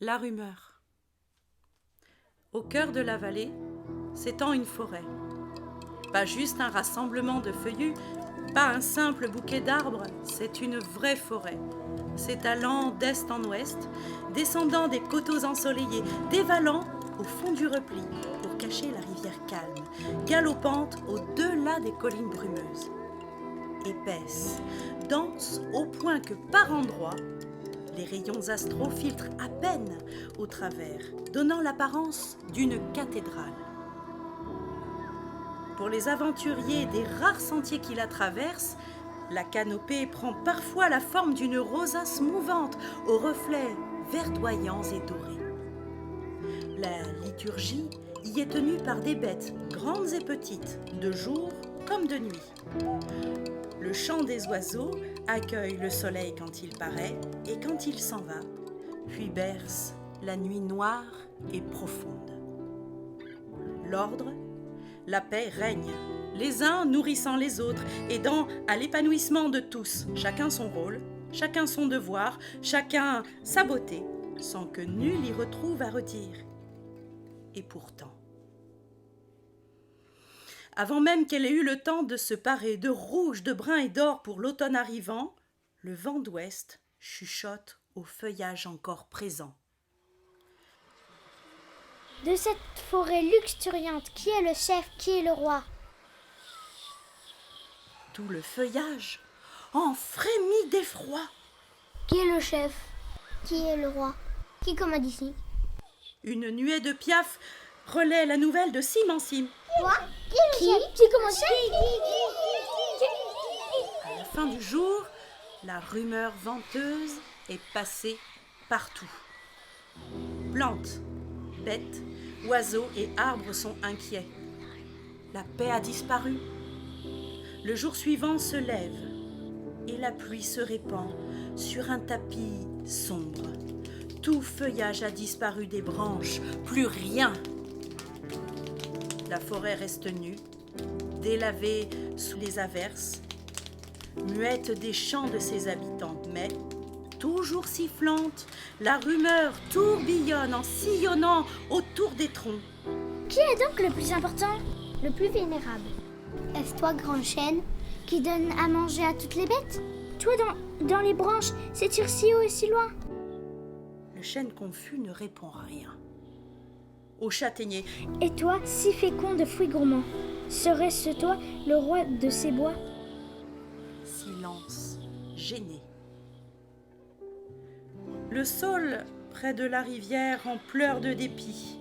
La rumeur. Au cœur de la vallée s'étend une forêt. Pas juste un rassemblement de feuillus, pas un simple bouquet d'arbres, c'est une vraie forêt. S'étalant d'est en ouest, descendant des coteaux ensoleillés, dévalant au fond du repli pour cacher la rivière calme, galopante au-delà des collines brumeuses. Épaisse, dense au point que par endroits, les rayons astraux filtrent à peine au travers, donnant l'apparence d'une cathédrale. Pour les aventuriers des rares sentiers qui la traversent, la canopée prend parfois la forme d'une rosace mouvante aux reflets verdoyants et dorés. La liturgie y est tenue par des bêtes grandes et petites, de jour comme de nuit. Le chant des oiseaux accueille le soleil quand il paraît et quand il s'en va, puis berce la nuit noire et profonde. L'ordre, la paix règne, les uns nourrissant les autres, aidant à l'épanouissement de tous, chacun son rôle, chacun son devoir, chacun sa beauté, sans que nul y retrouve à redire. Et pourtant, avant même qu'elle ait eu le temps de se parer de rouge, de brun et d'or pour l'automne arrivant, le vent d'ouest chuchote au feuillage encore présent. De cette forêt luxuriante, qui est le chef, qui est le roi? Tout le feuillage en frémit d'effroi. Qui est le chef? Qui est le roi? Qui commande ici? Une nuée de piafs relaie la nouvelle de cime en cime. Quoi? Qui commande ici? À la fin du jour, la rumeur venteuse est passée partout. Plantes, bêtes, oiseaux et arbres sont inquiets. La paix a disparu. Le jour suivant se lève et la pluie se répand sur un tapis sombre. Tout feuillage a disparu des branches, plus rien. La forêt reste nue, délavée sous les averses, muette des chants de ses habitants, mais toujours sifflante, la rumeur tourbillonne en sillonnant autour des troncs. Qui est donc le plus important? Le plus vénérable? Est-ce toi, grand chêne, qui donne à manger à toutes les bêtes? Toi, dans les branches, c'est-tu si haut et si loin? Le chêne confus ne répond rien. Au châtaignier, Et toi, si fécond de fruits gourmands, serait-ce toi le roi de ces bois? silence, gêné. Le saule, près de la rivière, en pleure de dépit,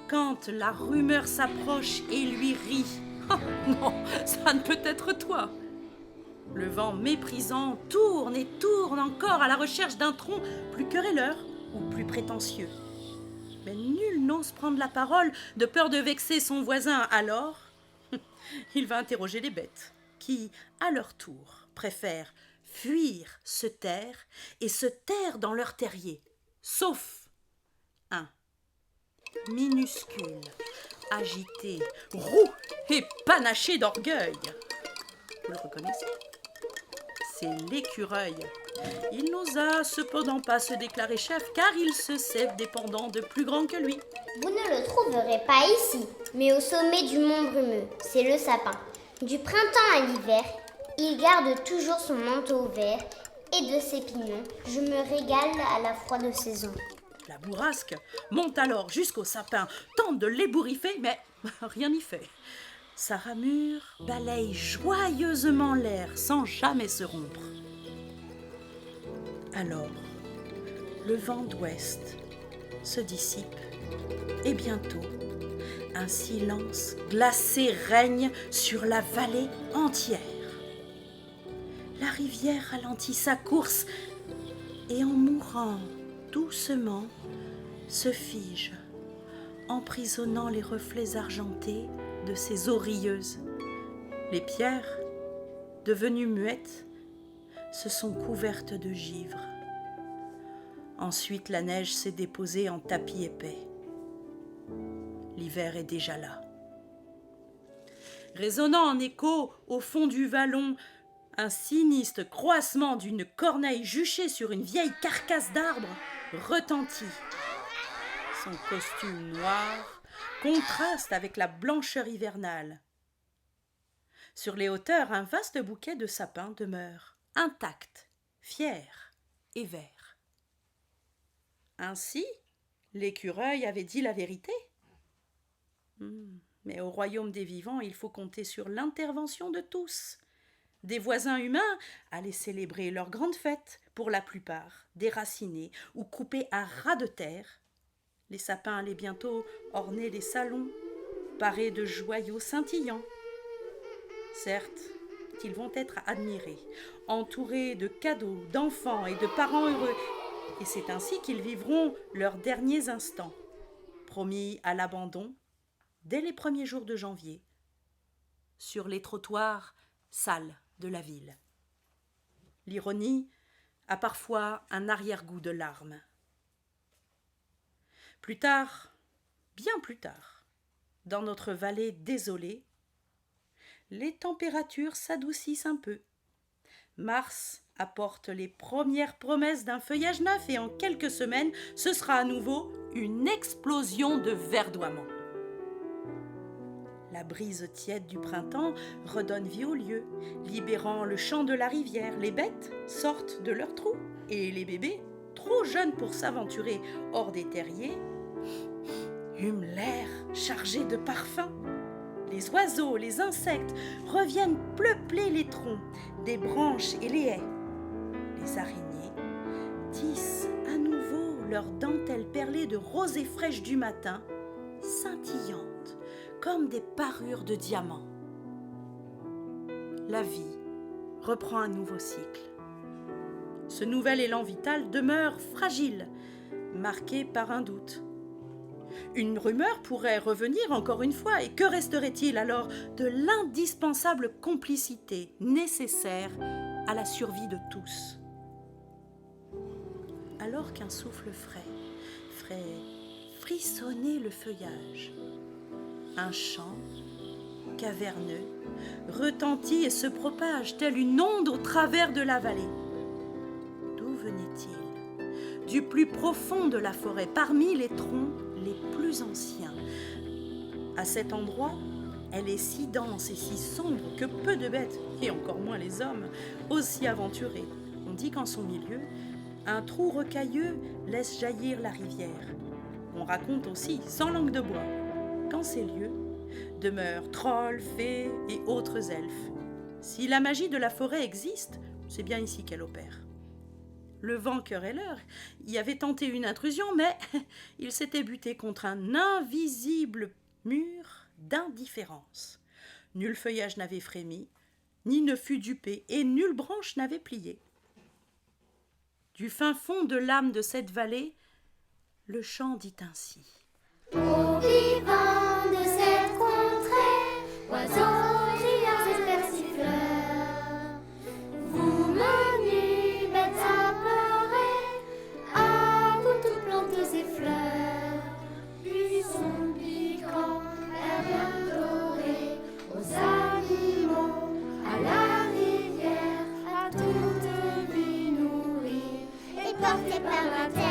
quand la rumeur s'approche et lui rit. « Oh non, ça ne peut être toi !» Le vent méprisant tourne et tourne encore à la recherche d'un tronc plus querelleur ou plus prétentieux. Mais nul n'ose prendre la parole de peur de vexer son voisin. Alors, il va interroger les bêtes qui, à leur tour, préfèrent fuir, se taire dans leur terrier, sauf un minuscule, agité, roux et panaché d'orgueil. Vous le reconnaissez? C'est l'écureuil. Il n'osa cependant pas se déclarer chef car il se sait dépendant de plus grands que lui. Vous ne le trouverez pas ici, mais au sommet du mont brumeux, c'est le sapin. Du printemps à l'hiver, il garde toujours son manteau vert et de ses pignons, je me régale à la froide saison. La bourrasque monte alors jusqu'au sapin, tente de l'ébouriffer, mais rien n'y fait. Sa ramure balaye joyeusement l'air sans jamais se rompre. Alors, le vent d'ouest se dissipe et bientôt, un silence glacé règne sur la vallée entière. La rivière ralentit sa course et en mourant doucement se fige, emprisonnant les reflets argentés de ses eaux rieuses. Les pierres, devenues muettes, se sont couvertes de givre. Ensuite, la neige s'est déposée en tapis épais. L'hiver est déjà là. Résonnant en écho au fond du vallon, un sinistre croassement d'une corneille juchée sur une vieille carcasse d'arbre retentit. Son costume noir contraste avec la blancheur hivernale. Sur les hauteurs, un vaste bouquet de sapins demeure, intact, fier et vert. Ainsi, l'écureuil avait dit la vérité. Mais au royaume des vivants, il faut compter sur l'intervention de tous. Des voisins humains allaient célébrer leur grande fête, pour la plupart déracinés ou coupés à ras de terre. Les sapins allaient bientôt orner les salons, parés de joyaux scintillants. Certes, ils vont être admirés, entourés de cadeaux, d'enfants et de parents heureux, et c'est ainsi qu'ils vivront leurs derniers instants, promis à l'abandon dès les premiers jours de janvier, sur les trottoirs sales de la ville. L'ironie a parfois un arrière-goût de larmes. Plus tard, bien plus tard, dans notre vallée désolée, les températures s'adoucissent un peu. Mars apporte les premières promesses d'un feuillage neuf et en quelques semaines, ce sera à nouveau une explosion de verdoiement. La brise tiède du printemps redonne vie aux lieux, libérant le chant de la rivière. Les bêtes sortent de leurs trous et les bébés, trop jeunes pour s'aventurer hors des terriers, hument l'air chargé de parfums. Les oiseaux, les insectes reviennent peupler les troncs, des branches et les haies. Les araignées tissent à nouveau leurs dentelles perlées de rosée fraîche du matin, scintillantes comme des parures de diamants. La vie reprend un nouveau cycle. Ce nouvel élan vital demeure fragile, marqué par un doute. Une rumeur pourrait revenir encore une fois, et que resterait-il alors de l'indispensable complicité nécessaire à la survie de tous? Alors qu'un souffle frais frissonner le feuillage, un chant caverneux retentit et se propage telle une onde au travers de la vallée. D'où venait-il? Du plus profond de la forêt, parmi les troncs les plus anciens. À cet endroit, elle est si dense et si sombre que peu de bêtes, et encore moins les hommes, osent s'y aventurer. On dit qu'en son milieu, un trou rocailleux laisse jaillir la rivière. On raconte aussi, sans langue de bois, qu'en ces lieux demeurent trolls, fées et autres elfes. Si la magie de la forêt existe, c'est bien ici qu'elle opère. Le vent querelleur y avait tenté une intrusion, mais il s'était buté contre un invisible mur d'indifférence. Nul feuillage n'avait frémi, ni ne fut dupé, et nulle branche n'avait plié. Du fin fond de l'âme de cette vallée, le chant dit ainsi. Ô vivants de cette contrée, oiseaux, criards et persifleurs, vous menus bêtes apeurées, à vous toutes plantes et fleurs, buissons piquants, herbes dorées, aux animaux, à la rivière, à toute vie nourrie, et portés par la terre.